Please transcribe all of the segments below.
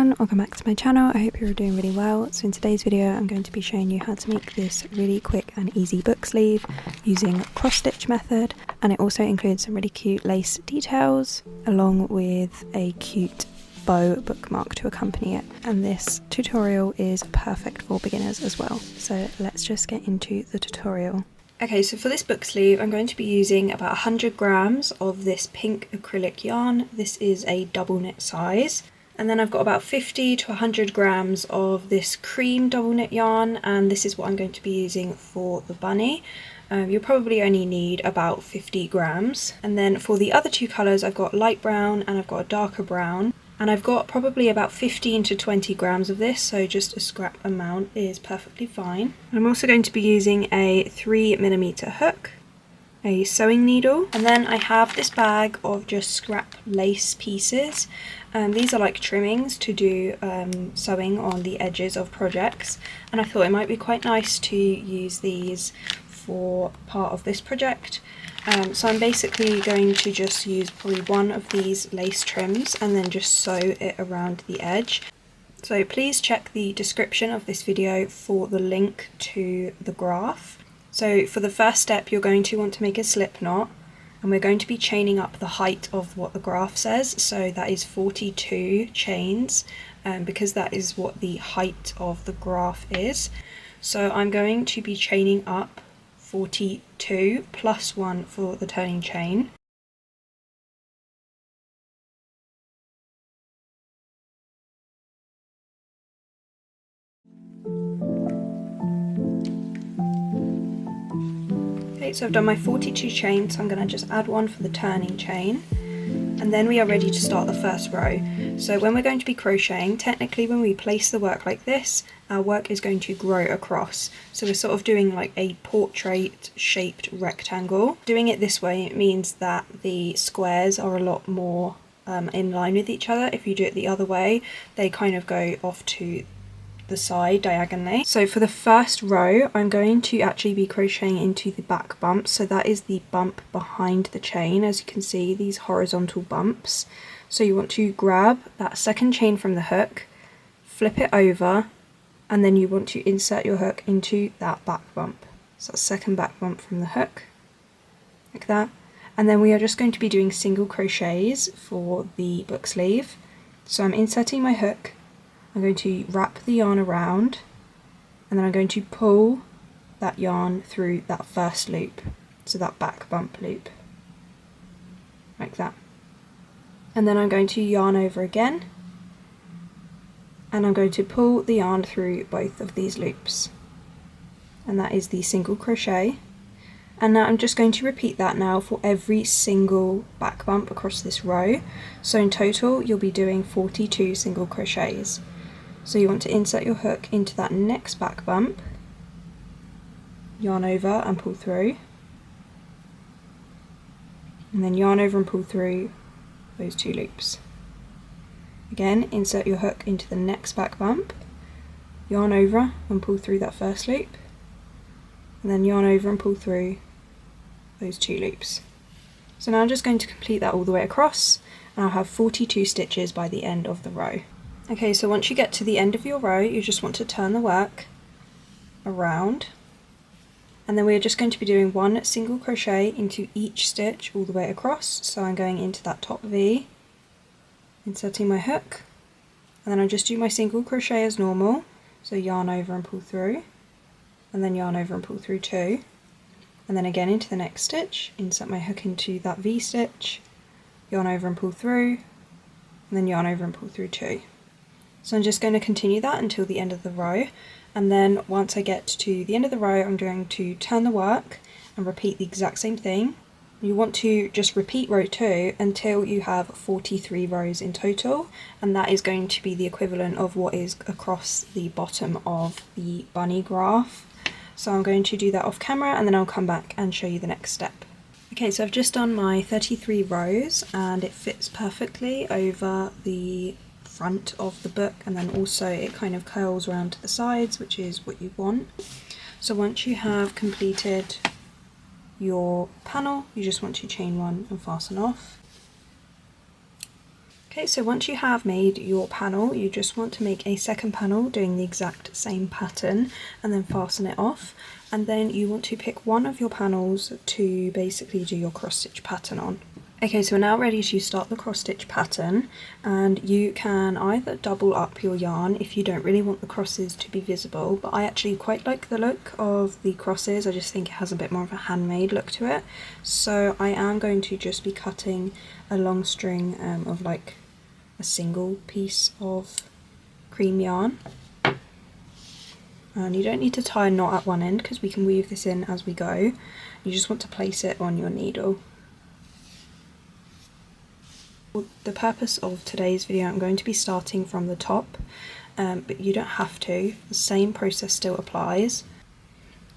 everyone, welcome back to my channel. I hope you're all doing really well. So in today's video I'm going to be showing you how to make this really quick and easy book sleeve using cross stitch method, and it also includes some really cute lace details along with a cute bow bookmark to accompany it, and this tutorial is perfect for beginners as well. So let's just get into the tutorial. Okay, so for this book sleeve I'm going to be using about 100 grams of this pink acrylic yarn. This is a double knit size. And then I've got about 50 to 100 grams of this cream double knit yarn, and this is what I'm going to be using for the bunny. You'll probably only need about 50 grams. And then for the other two colours I've got light brown and I've got a darker brown. And I've got probably about 15 to 20 grams of this, so just a scrap amount is perfectly fine. I'm also going to be using a 3mm hook, a sewing needle, and then I have this bag of just scrap lace pieces. These are like trimmings to do sewing on the edges of projects, and I thought it might be quite nice to use these for part of this project. So I'm basically going to just use probably one of these lace trims and then just sew it around the edge. So please check the description of this video for the link to the graph. So for the first step you're going to want to make a slip knot, and we're going to be chaining up the height of what the graph says, so that is 42 chains, because that is what the height of the graph is. So I'm going to be chaining up 42 plus 1 for the turning chain. Okay, so I've done my 42 chains, so I'm going to just add one for the turning chain, and then we are ready to start the first row. So when we're going to be crocheting, technically when we place the work like this, our work is going to grow across. So we're sort of doing like a portrait shaped rectangle. Doing it this way, it means that the squares are a lot more in line with each other. If you do it the other way, they kind of go off to the side diagonally. So for the first row I'm going to actually be crocheting into the back bump, so that is the bump behind the chain. As you can see, these horizontal bumps. So you want to grab that second chain from the hook, flip it over, and then you want to insert your hook into that back bump. So that second back bump from the hook, like that. And then we are just going to be doing single crochets for the book sleeve. So I'm inserting my hook, I'm going to wrap the yarn around, and then I'm going to pull that yarn through that first loop, so that back bump loop, like that. And then I'm going to yarn over again, and I'm going to pull the yarn through both of these loops, and that is the single crochet. And now I'm just going to repeat that now for every single back bump across this row. So in total you'll be doing 42 single crochets. So you want to insert your hook into that next back bump, yarn over and pull through, and then yarn over and pull through those two loops. Again, insert your hook into the next back bump, yarn over and pull through that first loop, and then yarn over and pull through those two loops. So now I'm just going to complete that all the way across, and I'll have 42 stitches by the end of the row. Okay, so once you get to the end of your row, you just want to turn the work around, and then we're just going to be doing one single crochet into each stitch all the way across. So I'm going into that top V, inserting my hook, and then I'll just do my single crochet as normal, so yarn over and pull through, and then yarn over and pull through two, and then again into the next stitch, insert my hook into that V stitch, yarn over and pull through, and then yarn over and pull through two. So I'm just going to continue that until the end of the row, and then once I get to the end of the row I'm going to turn the work and repeat the exact same thing. You want to just repeat row 2 until you have 43 rows in total, and that is going to be the equivalent of what is across the bottom of the bunny graph. So I'm going to do that off camera, and then I'll come back and show you the next step. Okay, so I've just done my 33 rows and it fits perfectly over the front of the book, and then also it kind of curls around to the sides, which is what you want. So once you have completed your panel, you just want to chain one and fasten off. Okay, so once you have made your panel, you just want to make a second panel doing the exact same pattern and then fasten it off. And then you want to pick one of your panels to basically do your cross stitch pattern on. Okay, so we're now ready to start the cross stitch pattern, and you can either double up your yarn if you don't really want the crosses to be visible, but I actually quite like the look of the crosses. I just think it has a bit more of a handmade look to it. So I am going to just be cutting a long string of like a single piece of cream yarn. And you don't need to tie a knot at one end because we can weave this in as we go. You just want to place it on your needle. For the purpose of today's video, I'm going to be starting from the top, but you don't have to. The same process still applies.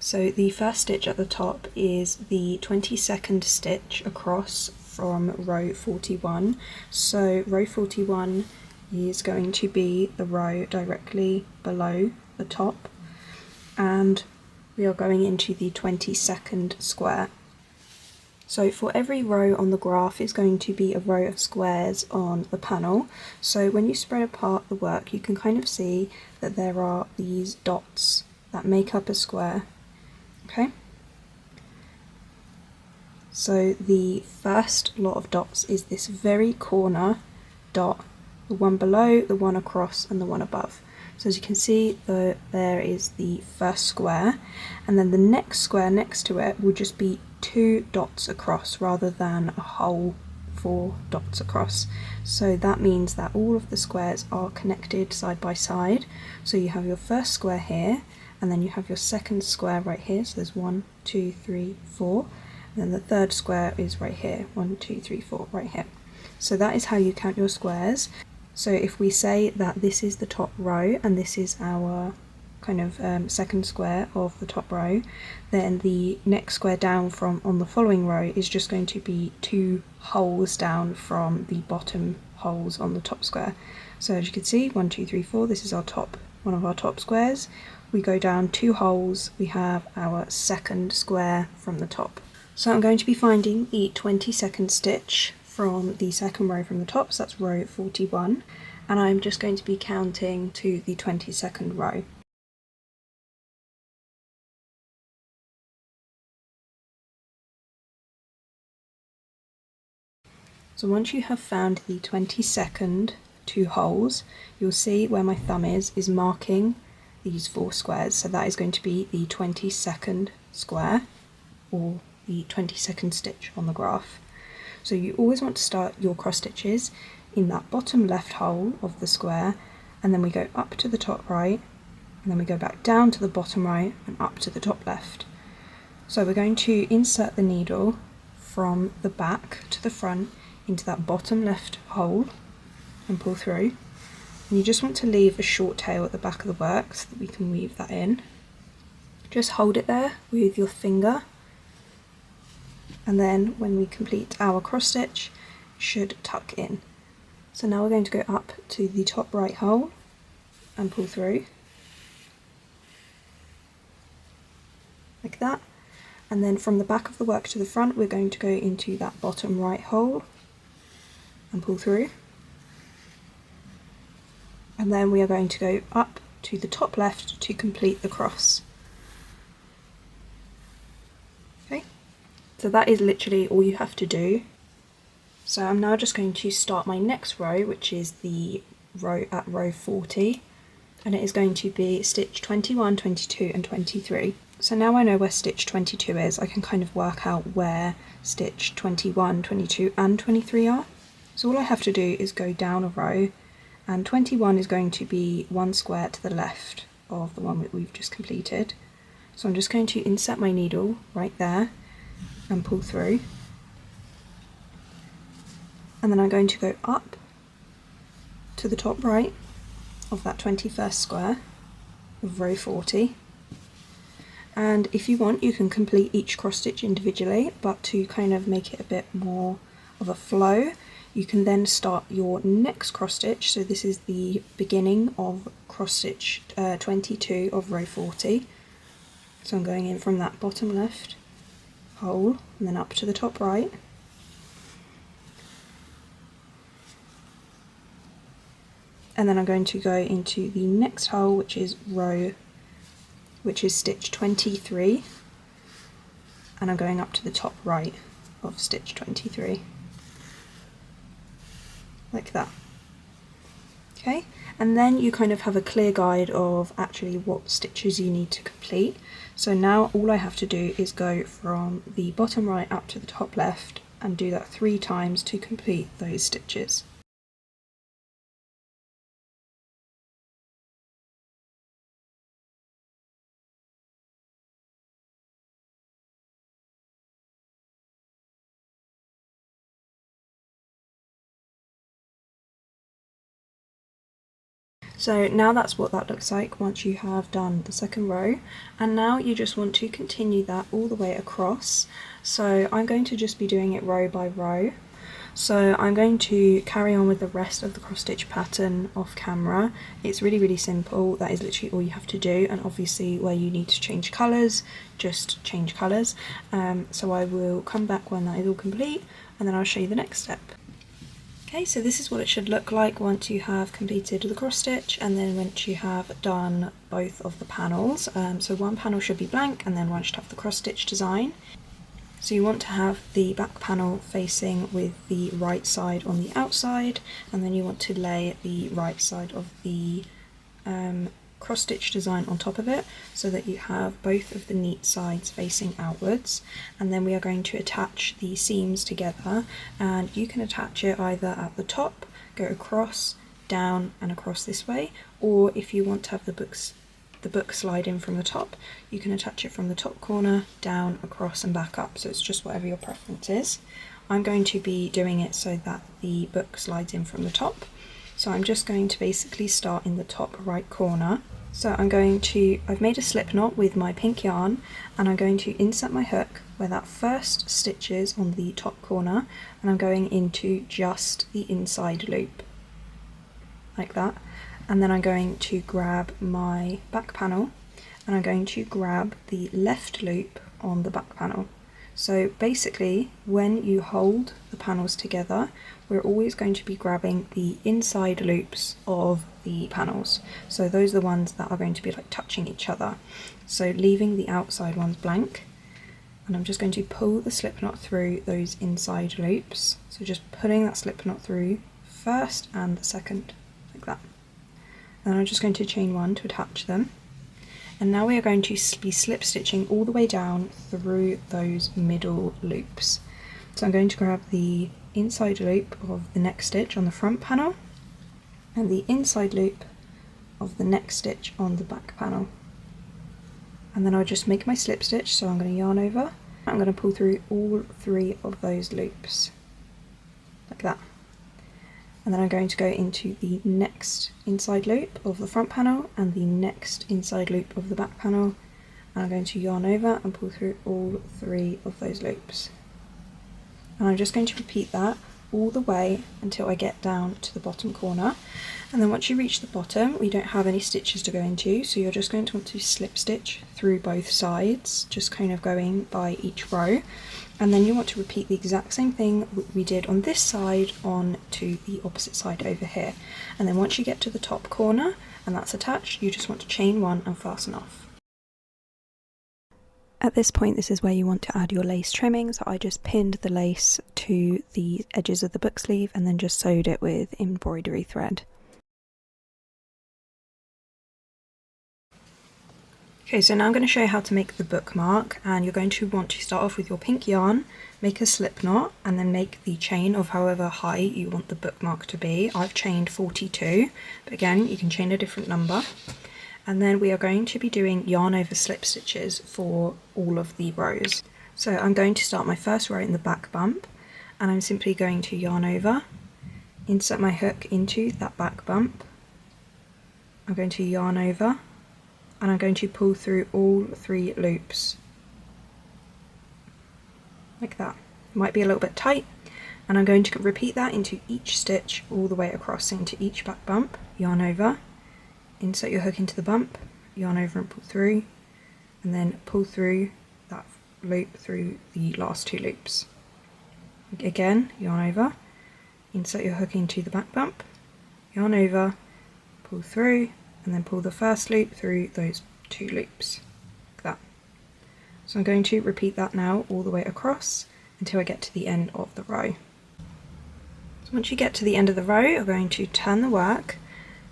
So the first stitch at the top is the 22nd stitch across from row 41. So row 41 is going to be the row directly below the top, and we are going into the 22nd square. So for every row on the graph is going to be a row of squares on the panel. So when you spread apart the work, you can kind of see that there are these dots that make up a square. Okay? So the first lot of dots is this very corner dot, the one below, the one across, and the one above. So as you can see, there is the first square, and then the next square next to it will just be 2 dots across rather than a whole 4 dots across. So that means that all of the squares are connected side by side. So you have your first square here, and then you have your second square right here. So there's 1, 2, 3, 4. And then the third square is right here, 1, 2, 3, 4, right here. So that is how you count your squares. So if we say that this is the top row and this is our kind of second square of the top row, then the next square down from on the following row is just going to be 2 holes down from the bottom holes on the top square. So as you can see, 1, 2, 3, 4, this is our top, one of our top squares. We go down 2 holes, we have our second square from the top. So I'm going to be finding the 22nd stitch from the second row from the top, so that's row 41, and I'm just going to be counting to the 22nd row. So once you have found the 22nd 2 holes, you'll see where my thumb is marking these 4 squares, so that is going to be the 22nd square, or the 22nd stitch on the graph. So you always want to start your cross stitches in that bottom left hole of the square, and then we go up to the top right, and then we go back down to the bottom right and up to the top left. So we're going to insert the needle from the back to the front into that bottom left hole and pull through. And you just want to leave a short tail at the back of the work so that we can weave that in. Just hold it there with your finger, and then when we complete our cross stitch, it should tuck in. So now we're going to go up to the top right hole and pull through like that, and then from the back of the work to the front we're going to go into that bottom right hole and pull through, and then we are going to go up to the top left to complete the cross. Okay, so that is literally all you have to do. So I'm now just going to start my next row, which is the row at row 40, and it is going to be stitch 21, 22 and 23. So now I know where stitch 22 is, I can kind of work out where stitch 21, 22 and 23 are. So all I have to do is go down a row, and 21 is going to be 1 square to the left of the one that we've just completed. So I'm just going to insert my needle right there and pull through. And then I'm going to go up to the top right of that 21st square of row 40. And if you want, you can complete each cross stitch individually, but to kind of make it a bit more of a flow, you can then start your next cross stitch. So this is the beginning of cross stitch 22 of row 40. So I'm going in from that bottom left hole and then up to the top right. and then I'm going to go into the next hole, which is stitch 23, and I'm going up to the top right of stitch 23, like that. Okay, and then you kind of have a clear guide of actually what stitches you need to complete. So now all I have to do is go from the bottom right up to the top left and do that 3 times to complete those stitches. So now that's what that looks like once you have done the second row, and now you just want to continue that all the way across. So I'm going to just be doing it row by row. So I'm going to carry on with the rest of the cross stitch pattern off camera. It's really simple. That is literally all you have to do, and obviously where you need to change colours, just change colours. So I will come back when that is all complete, and then I'll show you the next step. Okay, so this is what it should look like once you have completed the cross stitch, and then once you have done both of the panels. So one panel should be blank and then one should have the cross stitch design. So you want to have the back panel facing with the right side on the outside, and then you want to lay the right side of the cross stitch design on top of it, so that you have both of the neat sides facing outwards. And then we are going to attach the seams together, and you can attach it either at the top, go across, down and across this way, or if you want to have the book slide in from the top, you can attach it from the top corner, down, across and back up. So it's just whatever your preference is. I'm going to be doing it so that the book slides in from the top. So I'm just going to basically start in the top right corner. So I've made a slip knot with my pink yarn, and I'm going to insert my hook where that first stitch is on the top corner, and I'm going into just the inside loop, like that. And then I'm going to grab my back panel, and I'm going to grab the left loop on the back panel. So basically, when you hold the panels together, we're always going to be grabbing the inside loops of the panels. So those are the ones that are going to be like touching each other. So leaving the outside ones blank, and I'm just going to pull the slip knot through those inside loops. So just pulling that slip knot through first and the second, like that. And I'm just going to chain 1 to attach them. And now we are going to be slip stitching all the way down through those middle loops. So I'm going to grab the inside loop of the next stitch on the front panel and the inside loop of the next stitch on the back panel. And then I'll just make my slip stitch, so I'm going to yarn over. I'm going to pull through all 3 of those loops, like that. And then I'm going to go into the next inside loop of the front panel and the next inside loop of the back panel, and I'm going to yarn over and pull through all 3 of those loops. And I'm just going to repeat that all the way until I get down to the bottom corner. And then once you reach the bottom, we don't have any stitches to go into, so you're just going to want to slip stitch through both sides, just kind of going by each row. And then you want to repeat the exact same thing we did on this side on to the opposite side over here. And then once you get to the top corner and that's attached, you just want to chain 1 and fasten off. At this point, this is where you want to add your lace trimming. So I just pinned the lace to the edges of the book sleeve and then just sewed it with embroidery thread. Okay, so now I'm going to show you how to make the bookmark, and you're going to want to start off with your pink yarn, make a slip knot, and then make the chain of however high you want the bookmark to be. I've chained 42, but again, you can chain a different number. And then we are going to be doing yarn over slip stitches for all of the rows. So I'm going to start my first row in the back bump, and I'm simply going to yarn over, insert my hook into that back bump. I'm going to yarn over, and I'm going to pull through all 3 loops, like that. It might be a little bit tight, and I'm going to repeat that into each stitch all the way across, into each back bump, yarn over, insert your hook into the bump, yarn over and pull through, and then pull through that loop through the last 2 loops. Again, yarn over, insert your hook into the back bump, yarn over, pull through, and then pull the first loop through those 2 loops, like that. So I'm going to repeat that now all the way across until I get to the end of the row. So once you get to the end of the row, you're going to turn the work,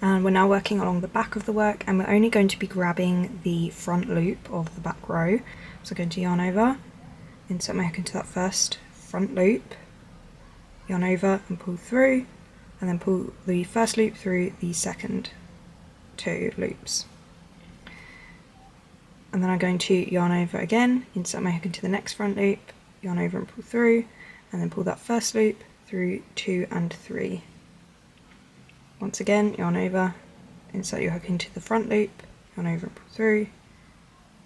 and we're now working along the back of the work, and we're only going to be grabbing the front loop of the back row. So I'm going to yarn over, insert my hook into that first front loop, yarn over and pull through, and then pull the first loop through the second 2 loops. And then I'm going to yarn over again, insert my hook into the next front loop, yarn over and pull through, and then pull that first loop through 2 and 3. Once again, yarn over, insert your hook into the front loop, yarn over and pull through,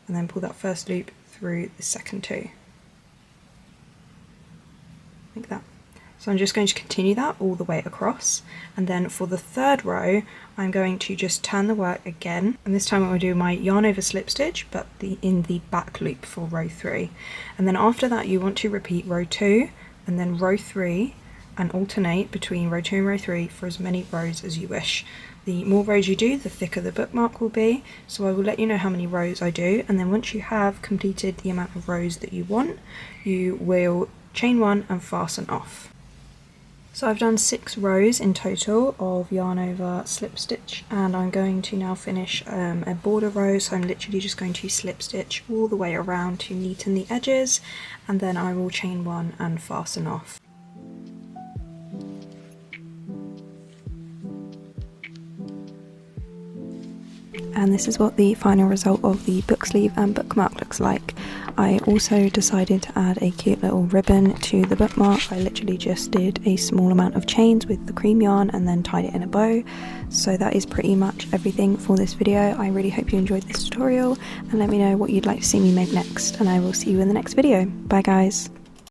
and then pull that first loop through the second 2. Like that. So I'm just going to continue that all the way across, and then for the third row I'm going to just turn the work again, and this time I'm going to do my yarn over slip stitch but in the back loop for row 3, and then after that you want to repeat row 2 and then row 3 and alternate between row 2 and row 3 for as many rows as you wish. The more rows you do, the thicker the bookmark will be, so I will let you know how many rows I do, and then once you have completed the amount of rows that you want, you will chain 1 and fasten off. So I've done 6 rows in total of yarn over slip stitch, and I'm going to now finish a border row, so I'm literally just going to slip stitch all the way around to neaten the edges, and then I will chain 1 and fasten off. And this is what the final result of the book sleeve and bookmark looks like. I also decided to add a cute little ribbon to the bookmark. I literally just did a small amount of chains with the cream yarn and then tied it in a bow. So that is pretty much everything for this video. I really hope you enjoyed this tutorial, and let me know what you'd like to see me make next, and I will see you in the next video. Bye guys!